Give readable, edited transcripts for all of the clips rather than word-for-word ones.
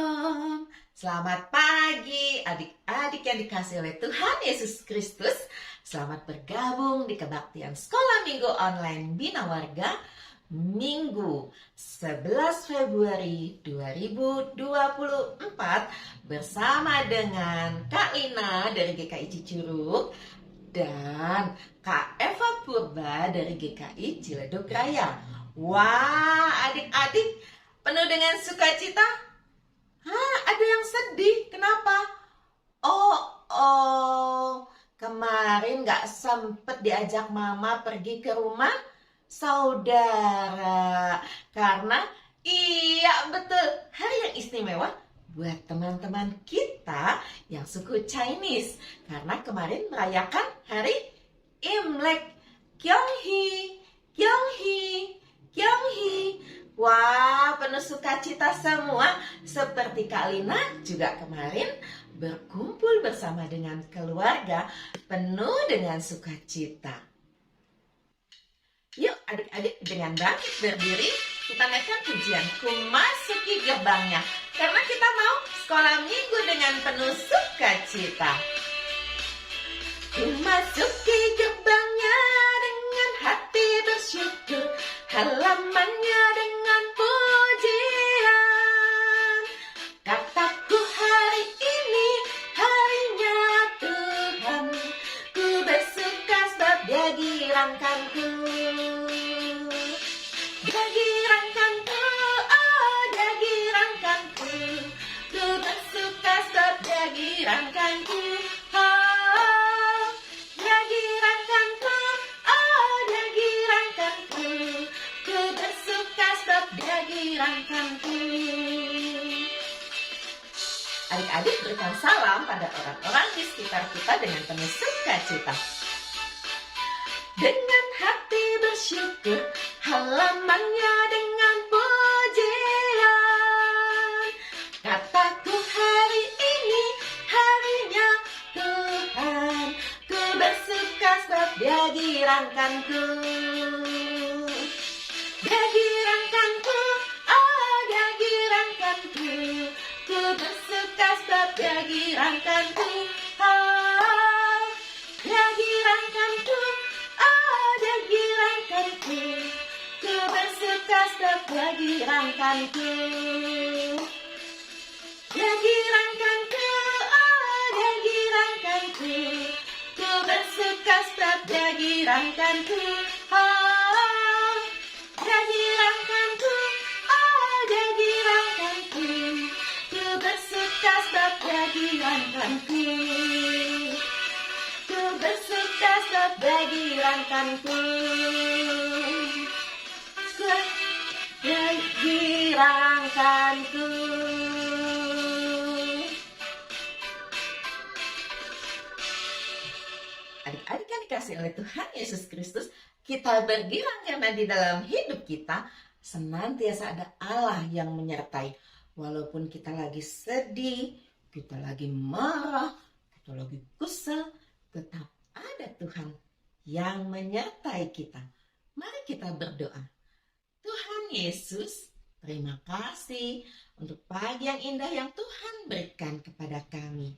Shalom, selamat pagi adik-adik yang dikasihi oleh Tuhan Yesus Kristus. Selamat bergabung di kebaktian Sekolah Minggu Online Bina Warga Minggu 11 Februari 2024 bersama dengan Kak Lina dari GKI Cicurug dan Kak Eva Purba dari GKI Ciledug Raya. Wah, adik-adik penuh dengan sukacita. Ada yang sedih. Kenapa? Kemarin gak sempet diajak mama pergi ke rumah saudara. Karena iya betul, hari yang istimewa buat teman-teman kita yang suku Chinese. Karena kemarin merayakan hari Imlek. Kyonghi, Kyonghi, Kyonghi. Wah, penuh sukacita semua. Seperti Kak Lina juga kemarin berkumpul bersama dengan keluarga penuh dengan sukacita. Yuk adik-adik, dengan bangkit berdiri kita naikkan pujian Ku Masuki Gerbangnya. Karena kita mau sekolah minggu dengan penuh sukacita. Ku masuki gerbangnya dengan hati bersyukur, halamannya dengan pujian. Kataku hari ini harinya Tuhan, ku bersuka sebab Dia girangkanku. Dia girangkanku, oh Dia girangkanku, ku bersuka sebab Dia girangkanku. Adik-adik berikan salam pada orang-orang di sekitar kita dengan penuh sukacita. Dengan hati bersyukur, halamannya dengan pujian. Kataku hari ini harinya Tuhan, ku bersuka sebab Dia girangkanku. Dia girangkanku, oh Dia girangkanku, ku bersuka sebab Dia girangkanku. Oh, Dia girangkanku, oh Dia girangkanku, ku bersuka sebab Dia girangkanku. Dia girangkanku, oh Dia girangkanku, ku bersuka sebab Dia girangkanku. Oh, Dia girangkanku, oh Dia girangkanku, ku bersuka sebab Dia girangkanku. Ku bersuka sebab Dia girangkanku. Dia girangkanku. Adik-adik yang dikasihi oleh Tuhan Yesus Kristus, kita bergirang karena di dalam hidup kita senantiasa ada Allah yang menyertai. Walaupun kita lagi sedih, kita lagi marah, kita lagi kesal, tetap ada Tuhan yang menyertai kita. Mari kita berdoa. Tuhan Yesus, terima kasih untuk pagi yang indah yang Tuhan berikan kepada kami.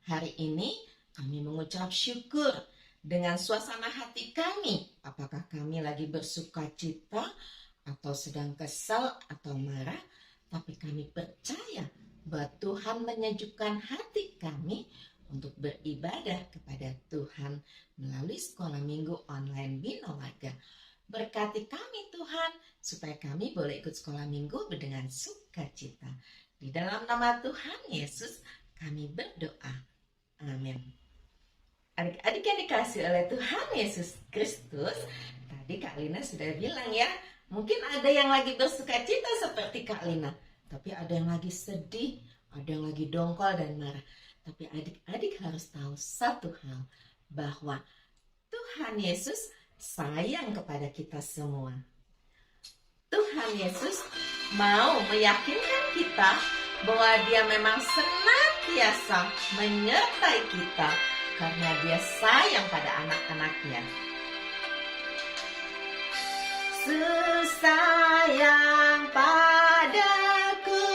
Hari ini kami mengucap syukur dengan suasana hati kami. Apakah kami lagi bersuka cita atau sedang kesal atau marah? Tapi kami percaya bahwa Tuhan menyejukkan hati kami untuk beribadah kepada Tuhan melalui sekolah minggu online Bina Warga. Berkati kami Tuhan, supaya kami boleh ikut sekolah minggu dengan sukacita. Di dalam nama Tuhan Yesus kami berdoa. Amin. Adik-adik yang dikasihi oleh Tuhan Yesus Kristus, tadi Kak Lina sudah bilang ya, mungkin ada yang lagi bersukacita seperti Kak Lina, tapi ada yang lagi sedih, ada yang lagi dongkol dan marah. Tapi adik-adik harus tahu satu hal, bahwa Tuhan Yesus sayang kepada kita semua. Tuhan Yesus mau meyakinkan kita bahwa Dia memang senantiasa menyertai kita karena Dia sayang pada anak-anaknya. Sayang padaku,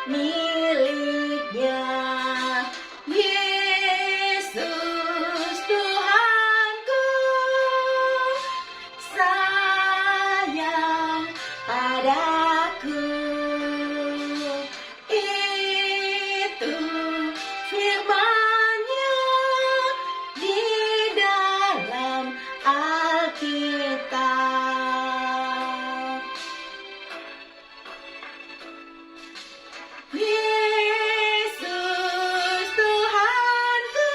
miliknya. Yesus Tuhanku, sayang padaku. Itu firman-Nya di dalam Alkitab. Yesus Tuhanku,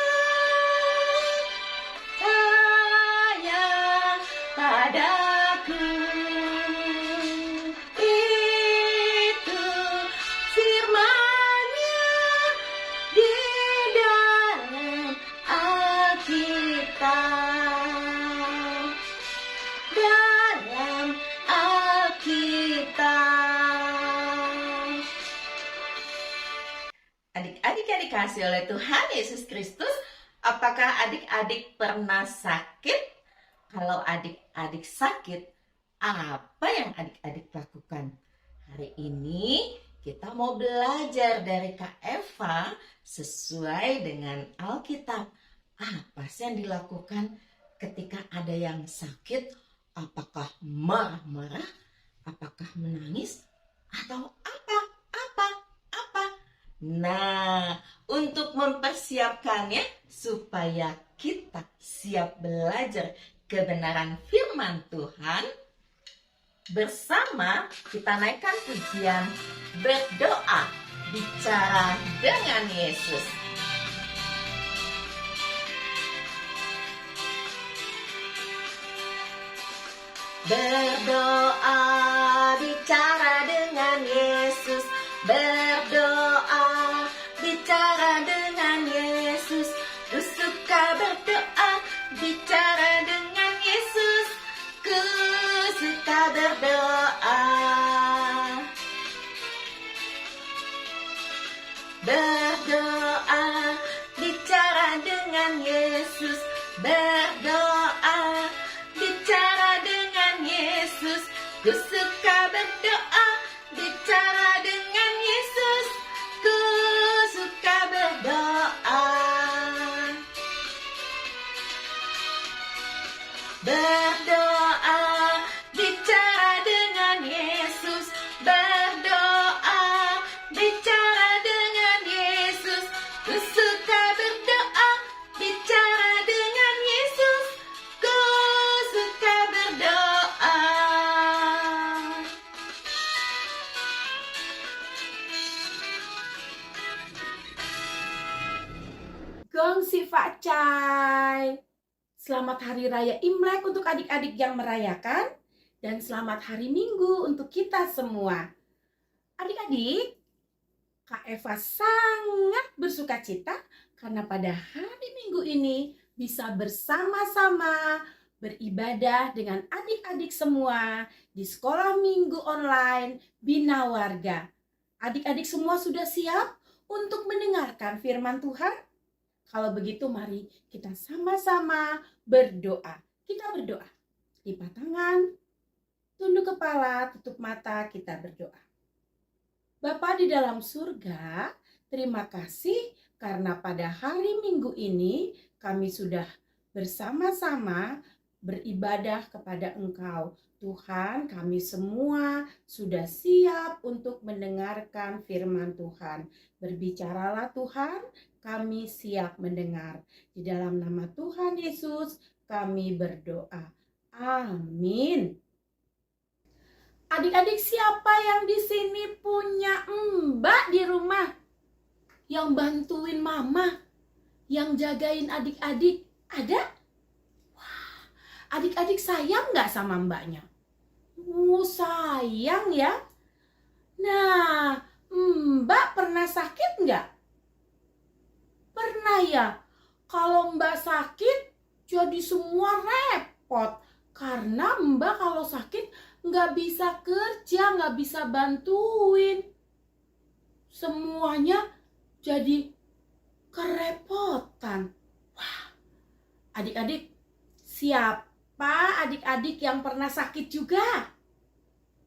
sayang padaku. Itu firman-Nya di dalam Alkitab. Dalam Alkitab. Adik-adik yang dikasihi oleh Tuhan Yesus Kristus, apakah adik-adik pernah sakit? Kalau adik-adik sakit, apa yang adik-adik lakukan? Hari ini kita mau belajar dari Kak Eva sesuai dengan Alkitab. Apa sih yang dilakukan ketika ada yang sakit? Apakah marah-marah? Apakah menangis? Atau apa? Nah, untuk mempersiapkannya supaya kita siap belajar kebenaran firman Tuhan, bersama kita naikkan pujian berdoa bicara dengan Yesus. Berdoa bicara dengan Yesus. Berdoa bicara dengan Yesus. Ku suka berdoa bicara dengan Yesus. Ku suka berdoa. Berdoa bicara dengan Yesus. Berdoa bicara dengan Yesus. Ku suka berdoa bicara dengan Yesus. Ku suka berdoa. Berdoa bicara dengan Yesus. Berdoa bicara dengan Yesus. Ku suka berdoa bicara dengan Yesus. Ku suka berdoa. Gong si Facai. Selamat Hari Raya Imlek untuk adik-adik yang merayakan, dan selamat Hari Minggu untuk kita semua. Adik-adik, Kak Eva sangat bersuka cita karena pada hari Minggu ini bisa bersama-sama beribadah dengan adik-adik semua di sekolah minggu online Bina Warga. Adik-adik semua sudah siap untuk mendengarkan firman Tuhan? Kalau begitu mari kita sama-sama berdoa. Kita berdoa. Lipat tangan, tunduk kepala, tutup mata, kita berdoa. Bapa di dalam surga, terima kasih karena pada hari Minggu ini kami sudah bersama-sama beribadah kepada Engkau. Tuhan, kami semua sudah siap untuk mendengarkan firman Tuhan. Berbicaralah Tuhan, kami siap mendengar. Di dalam nama Tuhan Yesus kami berdoa. Amin. Adik-adik, siapa yang di sini punya mbak di rumah? Yang bantuin mama? Yang jagain adik-adik? Ada? Wah, adik-adik sayang gak sama mbaknya? Sayang ya. Nah, mbak pernah sakit gak? Pernah ya. Kalau mbak sakit, jadi semua repot. Karena mbak kalau sakit nggak bisa kerja, nggak bisa bantuin. Semuanya jadi kerepotan. Wah, adik-adik, siapa adik-adik yang pernah sakit juga?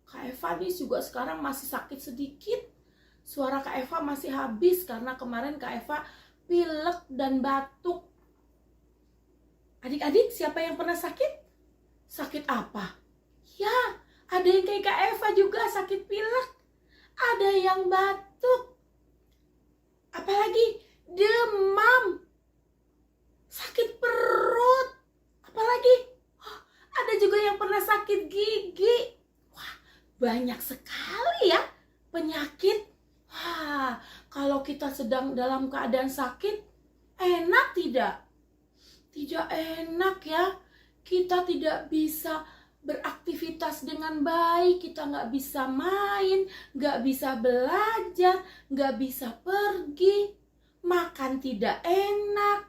Kak Eva nih juga sekarang masih sakit sedikit. suara Kak Eva masih habis karena kemarin Kak Eva pilek dan batuk. Adik-adik, siapa yang pernah sakit? Sakit apa? Ya, ada yang kayak Kak Eva juga sakit pilek. Ada yang batuk. Apalagi demam. Sakit perut. Apalagi ada juga yang pernah sakit gigi. Wah, banyak sekali ya penyakit. Wah, kalau kita sedang dalam keadaan sakit, enak tidak? Tidak enak ya. Kita tidak bisa beraktivitas dengan baik, kita nggak bisa main, nggak bisa belajar, nggak bisa pergi, makan tidak enak,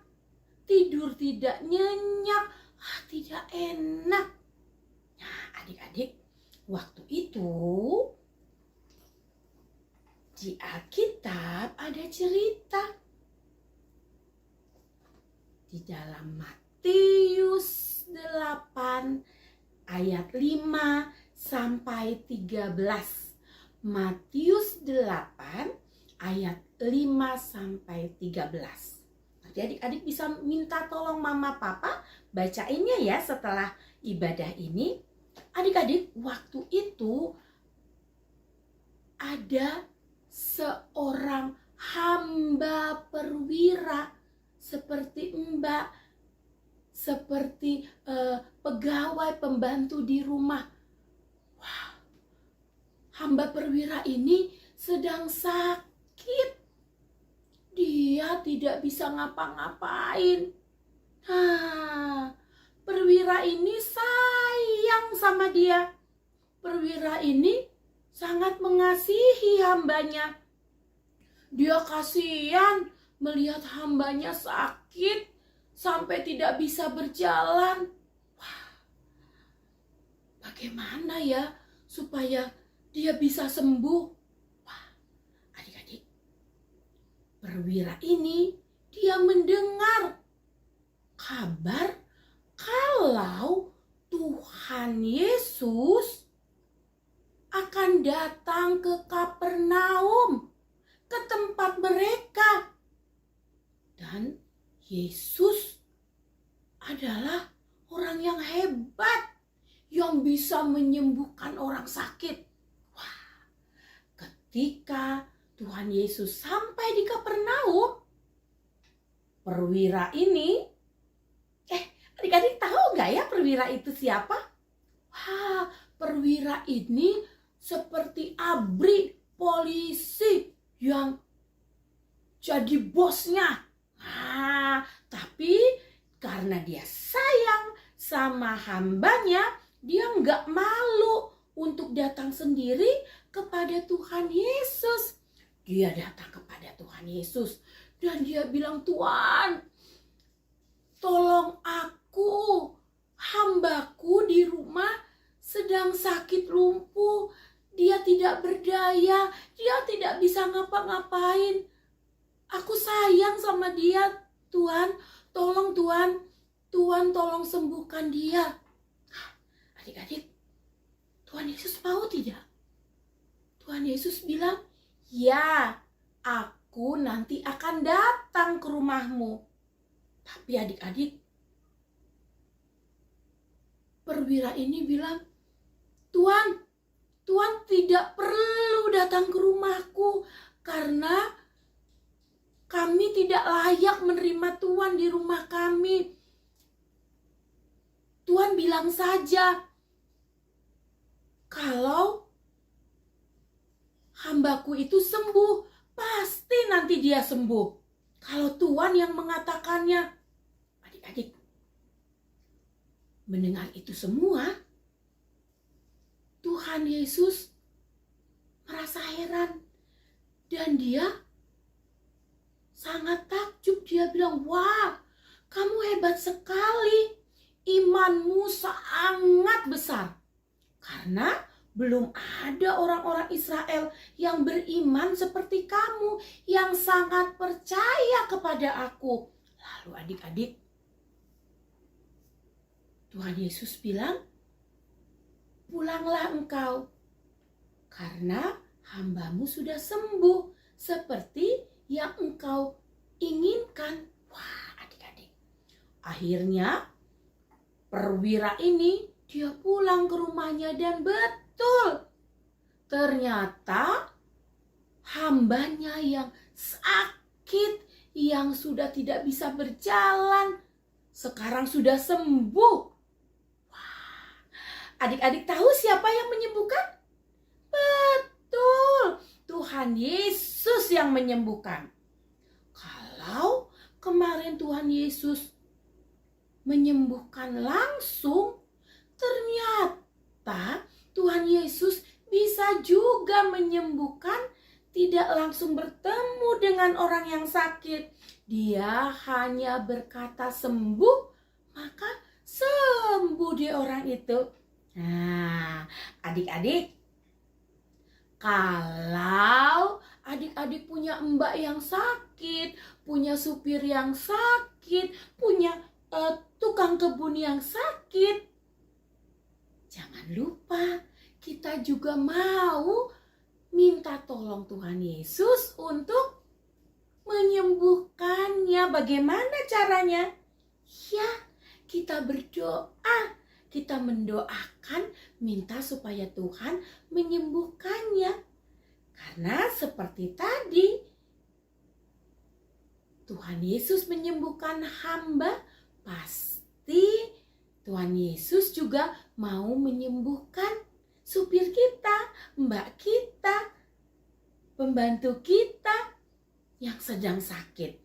tidur tidak nyenyak, tidak enak. Nah, adik-adik, waktu itu di Alkitab ada cerita di dalam Matius 8 ayat 5 sampai 13. Matius 8 ayat 5 sampai 13. Nanti adik-adik bisa minta tolong mama papa bacainnya ya setelah ibadah ini. Adik-adik, waktu itu ada seorang hamba perwira seperti mbak, seperti pegawai pembantu di rumah. Wah, hamba perwira ini sedang sakit. Dia tidak bisa ngapa-ngapain. Perwira ini sayang sama dia. Perwira ini sangat mengasihi hambanya. Dia kasihan melihat hambanya sakit sampai tidak bisa berjalan. Wah, bagaimana ya supaya dia bisa sembuh? Wah, adik-adik, perwira ini dia mendengar kabar kalau Tuhan Yesus akan datang ke Kapernaum, ke tempat mereka. Dan Yesus adalah orang yang hebat, yang bisa menyembuhkan orang sakit. Wah, ketika Tuhan Yesus sampai di Kapernaum, perwira ini, adik-adik tahu nggak ya perwira itu siapa? Wah, perwira ini seperti ABRI, polisi yang jadi bosnya. Tapi karena dia sayang sama hambanya, dia nggak malu untuk datang sendiri kepada Tuhan Yesus. Dia datang kepada Tuhan Yesus dan dia bilang, "Tuhan, tolong aku, hambaku di rumah sedang sakit lumpuh. Dia tidak berdaya, dia tidak bisa ngapa-ngapain. Aku sayang sama dia, Tuhan. Tolong Tuhan, Tuhan tolong sembuhkan dia." Adik-adik, Tuhan Yesus mau tidak? Tuhan Yesus bilang, "Ya, aku nanti akan datang ke rumahmu." Tapi adik-adik, perwira ini bilang, Tuhan tidak perlu datang ke rumahku karena kami tidak layak menerima Tuhan di rumah kami. Tuhan bilang saja kalau hambaku itu sembuh, pasti nanti dia sembuh. Kalau Tuhan yang mengatakannya. Adik-adik, mendengar itu semua, Tuhan Yesus merasa heran dan dia sangat takjub. Dia bilang, "Wah, kamu hebat sekali. Imanmu sangat besar." Karena belum ada orang-orang Israel yang beriman seperti kamu, yang sangat percaya kepada aku. Lalu adik-adik, Tuhan Yesus bilang, "Pulanglah engkau, karena hambamu sudah sembuh seperti yang engkau inginkan. Wah, adik-adik. Akhirnya perwira ini dia pulang ke rumahnya dan betul, ternyata hambanya yang sakit, yang sudah tidak bisa berjalan, sekarang sudah sembuh. Wah, adik-adik tahu siapa yang menyembuhkan? Betul, Tuhan Yesus yang menyembuhkan. Kalau kemarin Tuhan Yesus menyembuhkan langsung, ternyata Tuhan Yesus bisa juga menyembuhkan tidak langsung bertemu dengan orang yang sakit. Dia hanya berkata sembuh, maka sembuh dia orang itu. Nah, adik-adik, kalau adik-adik punya mbak yang sakit, punya supir yang sakit, punya tukang kebun yang sakit, jangan lupa kita juga mau minta tolong Tuhan Yesus untuk menyembuhkannya. Bagaimana caranya? Ya, kita berdoa, kita mendoakan, minta supaya Tuhan menyembuhkannya. Karena seperti tadi, Tuhan Yesus menyembuhkan hamba, pasti Tuhan Yesus juga mau menyembuhkan supir kita, mbak kita, pembantu kita yang sedang sakit.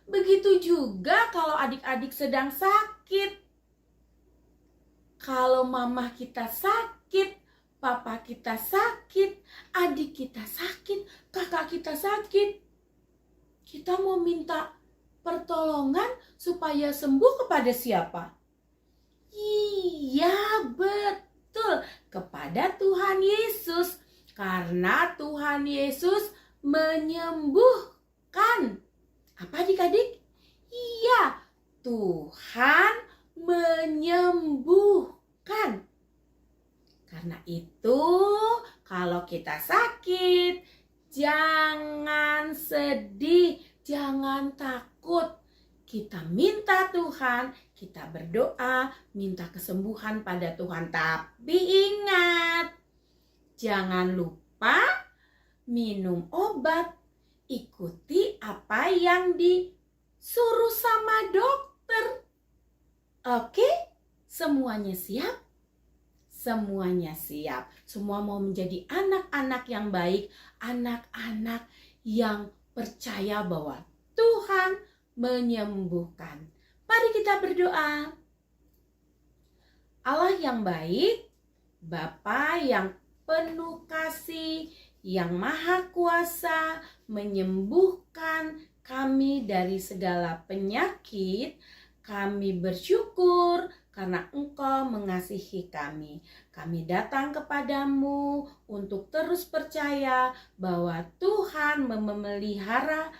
Begitu juga kalau adik-adik sedang sakit. Kalau mama kita sakit, papa kita sakit, adik kita sakit, kakak kita sakit, kita mau minta pertolongan supaya sembuh kepada siapa? Iya, betul, kepada Tuhan Yesus. Karena Tuhan Yesus menyembuhkan. Apa adik-adik? Iya, Tuhan menyembuhkan. Karena itu, kalau kita sakit, jangan sedih, jangan takut. Kita minta Tuhan, kita berdoa, minta kesembuhan pada Tuhan. Tapi ingat, jangan lupa minum obat, ikuti apa yang disuruh sama dokter. Oke, semuanya siap? Semuanya siap. Semua mau menjadi anak-anak yang baik, anak-anak yang percaya bahwa Tuhan menyembuhkan. Mari kita berdoa. Allah yang baik, Bapa yang penuh kasih, yang maha kuasa, menyembuhkan kami dari segala penyakit. Kami bersyukur karena Engkau mengasihi kami. Kami datang kepadamu untuk terus percaya bahwa Tuhan memelihara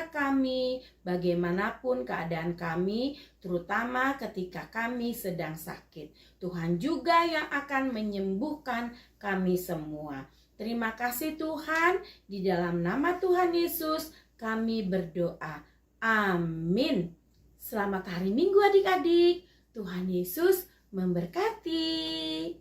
kami bagaimanapun keadaan kami, terutama ketika kami sedang sakit. Tuhan juga yang akan menyembuhkan kami semua. Terima kasih Tuhan, di dalam nama Tuhan Yesus kami berdoa. Amin. Selamat hari Minggu adik-adik. Tuhan Yesus memberkati.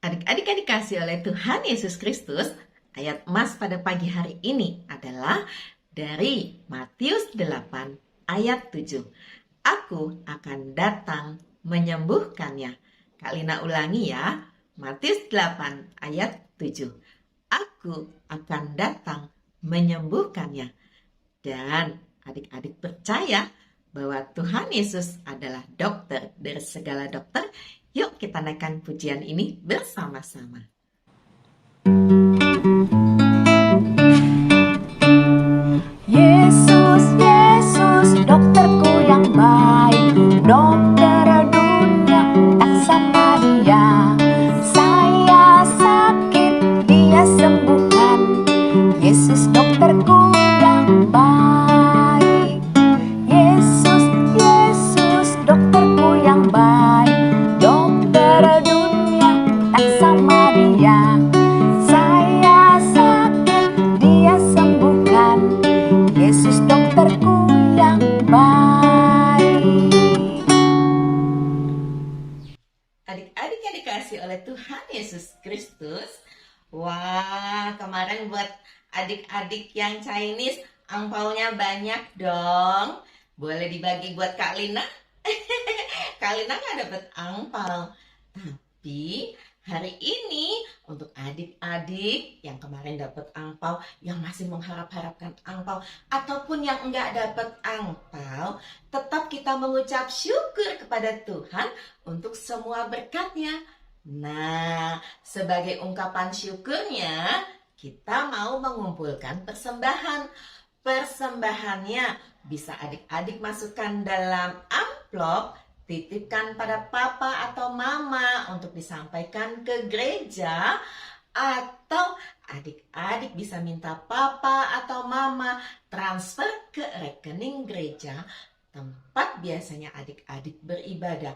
Adik-adik yang dikasih oleh Tuhan Yesus Kristus, ayat emas pada pagi hari ini adalah dari Matius 8 ayat 7. Aku akan datang menyembuhkannya. Kak Lina ulangi ya, Matius 8 ayat 7. Aku akan datang menyembuhkannya. Dan adik-adik percaya bahwa Tuhan Yesus adalah dokter dari segala dokter. Yuk kita naikkan pujian ini bersama-sama. Yesus, Yesus, dokterku yang baik, dokter dunia tak sama dia. Saya sakit, dia sembuhkan. Yesus dokterku yang baik. Yesus, Yesus, dokterku yang baik, dokter dunia tak sama dia. Tuhan Yesus Kristus. Wah, kemarin buat adik-adik yang Chinese, angpaunya banyak dong. Boleh dibagi buat Kak Lina? Kak Lina nggak dapet angpau. Tapi hari ini untuk adik-adik yang kemarin dapat angpau, yang masih mengharap-harapkan angpau, ataupun yang enggak dapat angpau, tetap kita mengucap syukur kepada Tuhan untuk semua berkatnya. Nah, sebagai ungkapan syukurnya, kita mau mengumpulkan persembahan. Persembahannya bisa adik-adik masukkan dalam amplop, titipkan pada papa atau mama untuk disampaikan ke gereja, atau adik-adik bisa minta papa atau mama transfer ke rekening gereja tempat biasanya adik-adik beribadah.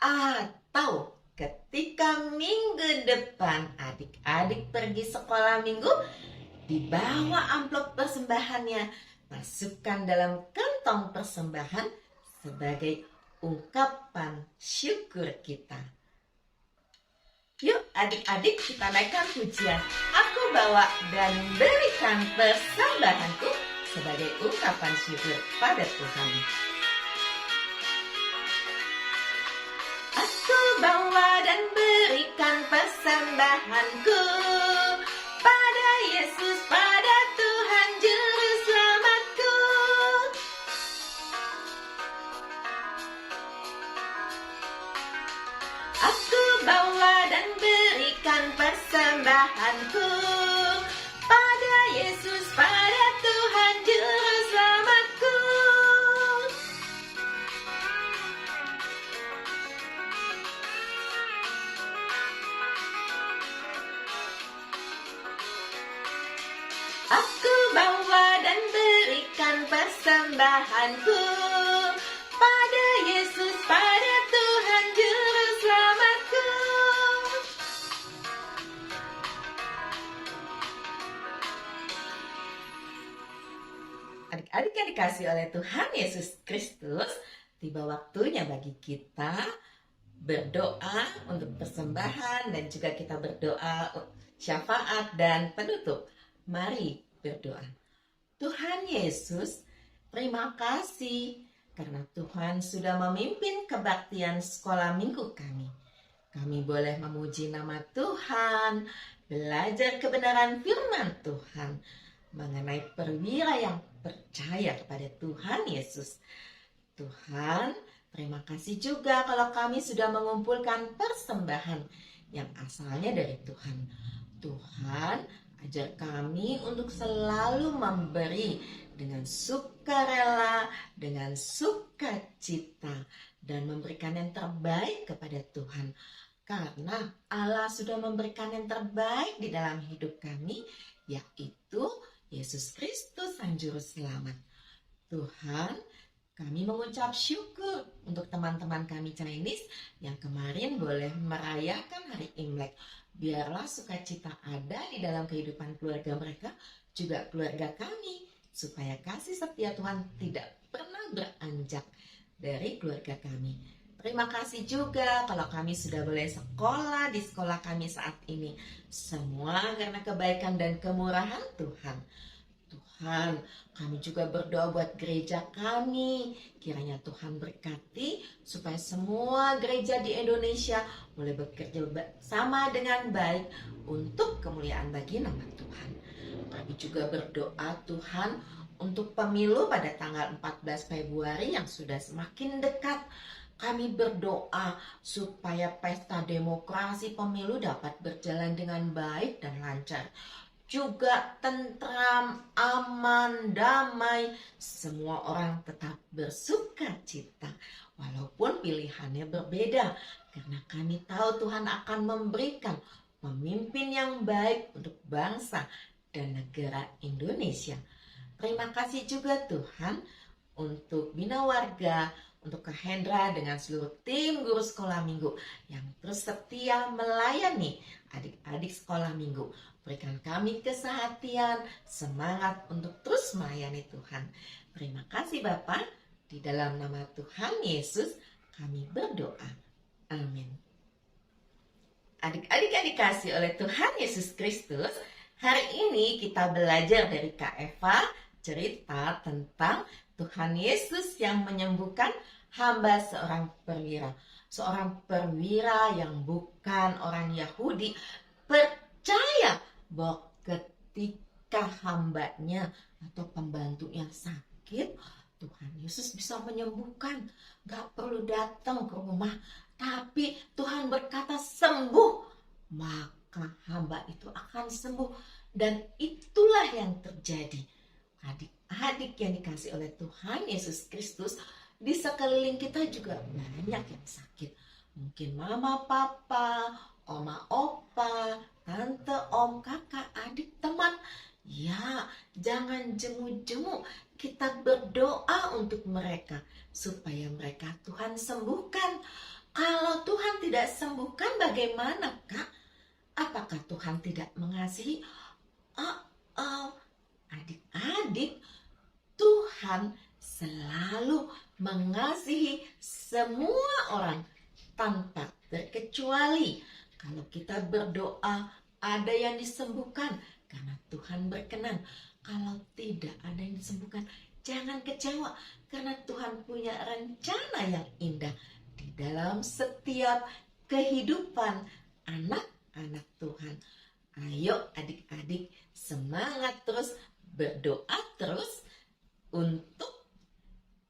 Atau ketika minggu depan adik-adik pergi sekolah minggu, dibawa amplop persembahannya, masukkan dalam kantong persembahan sebagai ungkapan syukur kita. Yuk adik-adik, kita naikkan pujian Aku Bawa dan Berikan Persembahanku sebagai ungkapan syukur pada Tuhan. Aku bawa dan berikan persembahanku pada Yesus, pada Tuhan Juru Selamatku. Aku bawa dan berikan persembahanku pada Yesus, pada Tuhan Juru Selamatku. Aku bawa dan berikan persembahanku pada Yesus, pada Tuhan Juru Selamatku. Adik-adik yang dikasihi oleh Tuhan Yesus Kristus, tiba waktunya bagi kita berdoa untuk persembahan dan juga kita berdoa syafaat dan penutup. Mari berdoa. Tuhan Yesus, terima kasih karena Tuhan sudah memimpin kebaktian sekolah minggu kami. Kami boleh memuji nama Tuhan, belajar kebenaran firman Tuhan mengenai perwira yang percaya kepada Tuhan Yesus. Tuhan, terima kasih juga kalau kami sudah mengumpulkan persembahan yang asalnya dari Tuhan. Tuhan, ajar kami untuk selalu memberi dengan sukarela, dengan sukacita, dan memberikan yang terbaik kepada Tuhan. Karena Allah sudah memberikan yang terbaik di dalam hidup kami, yaitu Yesus Kristus Sang Juru Selamat. Tuhan, kami mengucap syukur untuk teman-teman kami Chinese yang kemarin boleh merayakan hari Imlek. Biarlah sukacita ada di dalam kehidupan keluarga mereka, juga keluarga kami, supaya kasih setia Tuhan tidak pernah beranjak dari keluarga kami. Terima kasih juga kalau kami sudah boleh sekolah di sekolah kami saat ini. Semua karena kebaikan dan kemurahan Tuhan. Tuhan, kami juga berdoa buat gereja kami. Kiranya Tuhan berkati supaya semua gereja di Indonesia boleh bekerja bersama dengan baik untuk kemuliaan bagi nama Tuhan. Kami juga berdoa Tuhan untuk pemilu pada tanggal 14 Februari yang sudah semakin dekat. Kami berdoa supaya pesta demokrasi pemilu dapat berjalan dengan baik dan lancar. Juga tentram, aman, damai. Semua orang tetap bersukacita walaupun pilihannya berbeda. Karena kami tahu Tuhan akan memberikan pemimpin yang baik untuk bangsa dan negara Indonesia. Terima kasih juga Tuhan untuk Bina Warga, untuk Kak Hendra dengan seluruh tim guru sekolah minggu yang terus setia melayani adik-adik sekolah minggu. Berikan kami kesehatan, semangat untuk terus melayani Tuhan. Terima kasih Bapak, di dalam nama Tuhan Yesus kami berdoa. Amin. Adik-adik yang dikasih oleh Tuhan Yesus Kristus, hari ini kita belajar dari Kak Eva cerita tentang Tuhan Yesus yang menyembuhkan hamba seorang perwira. Seorang perwira yang bukan orang Yahudi percaya bahwa ketika hambanya atau pembantunya sakit, Tuhan Yesus bisa menyembuhkan. Gak perlu datang ke rumah, tapi Tuhan berkata sembuh, maka hamba itu akan sembuh. Dan itulah yang terjadi. Adik-adik yang dikasih oleh Tuhan Yesus Kristus, di sekeliling kita juga banyak yang sakit. Mungkin mama, papa, oma, opa, tante, om, kakak, adik, teman. Ya, jangan jemu-jemu. Kita berdoa untuk mereka supaya mereka Tuhan sembuhkan. Kalau Tuhan tidak sembuhkan, bagaimana, Kak? Apakah Tuhan tidak mengasihi? Adik-adik, Tuhan selalu mengasihi semua orang tanpa terkecuali. Kalau kita berdoa, ada yang disembuhkan karena Tuhan berkenan. Kalau tidak ada yang disembuhkan, jangan kecewa karena Tuhan punya rencana yang indah di dalam setiap kehidupan anak-anak Tuhan. Ayo adik-adik, semangat terus, berdoa terus untuk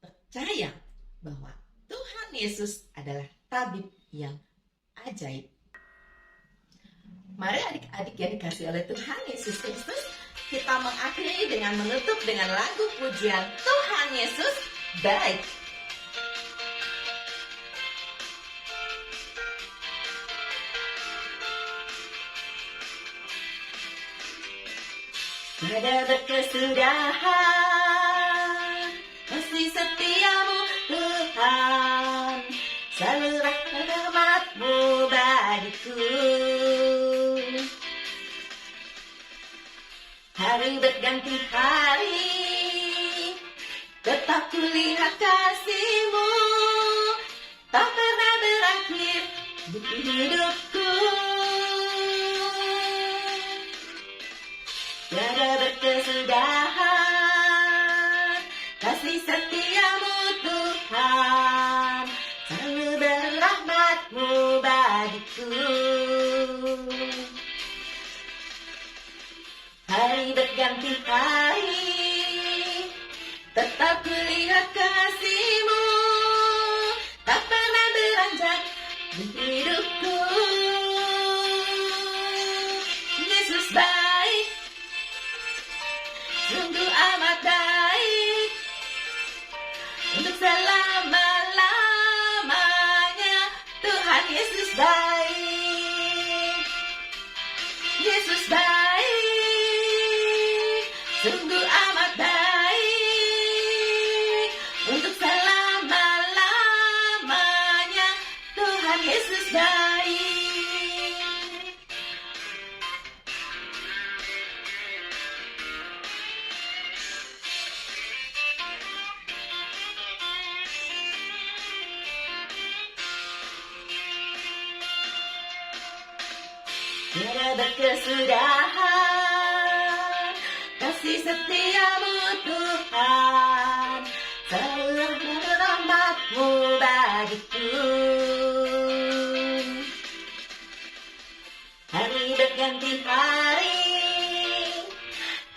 percaya bahwa Tuhan Yesus adalah tabib yang ajaib. Mari adik-adik yang dikasih oleh Tuhan Yesus Kristus, kita mengakhiri dengan menutup dengan lagu pujian Tuhan Yesus baik. Tiada berkesudahan kasih setiamu Tuhan, selalu rahmat-Mu bagiku. Hari berganti hari, tetap kulihat kasih-Mu, tak pernah berakhir di hidupku. Tiada berkesudahan kasih setia-Mu Tuhan, selalu berrahmat-Mu bagiku. Hari berganti hari, tetap kulihat kasih-Mu, tak pernah beranjak di hidupku. Yesus baik, sungguh amat baik, untuk selama-lamanya Tuhan Yesus baik. Yesus baik, sungguh amat baik, untuk selama-lamanya Tuhan Yesus baik. Tiada berkesudahan kasih setia-Mu Tuhan, selalu rahmat-Mu bagiku. Hari berganti hari,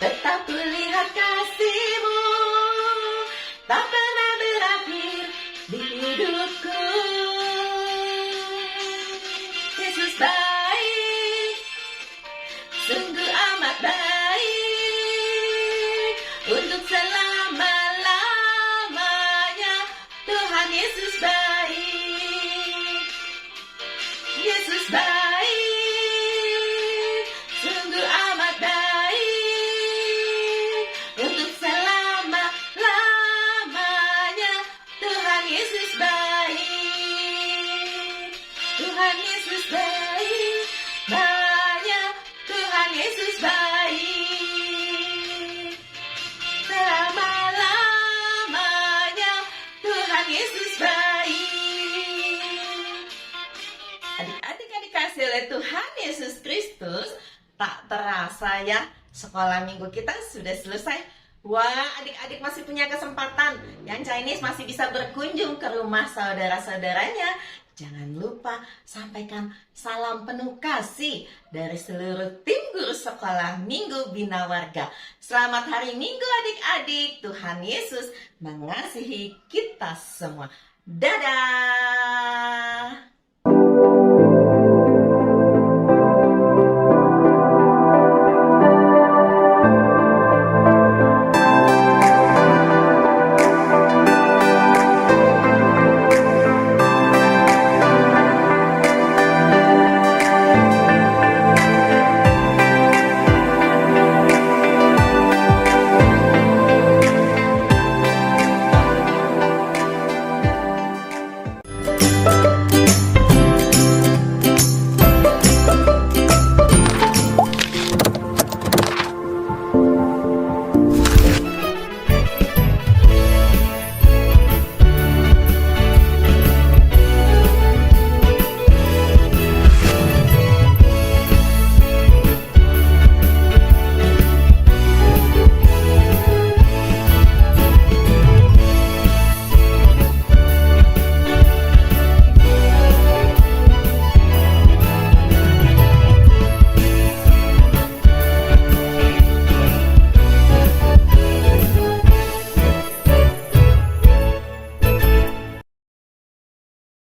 tetap kulihat kasih-Mu, tak pernah berakhir di hidupku. Yesus baik, sungguh amat baik, untuk selama-lamanya Tuhan Yesus baik. Yesus baik, sungguh amat baik, untuk selama-lamanya Tuhan Yesus baik. Tuhan Yesus baik, banyak Tuhan Yesus baik. Selama-lamanya Tuhan Yesus baik. Adik-adik yang dikasih oleh Tuhan Yesus Kristus. Tak terasa ya, sekolah minggu kita sudah selesai. Wah, adik-adik masih punya kesempatan. Yang Chinese masih bisa berkunjung ke rumah saudara-saudaranya. Jangan lupa sampaikan salam penuh kasih dari seluruh tim guru sekolah Minggu Bina Warga. Selamat hari Minggu adik-adik. Tuhan Yesus mengasihi kita semua. Dadah!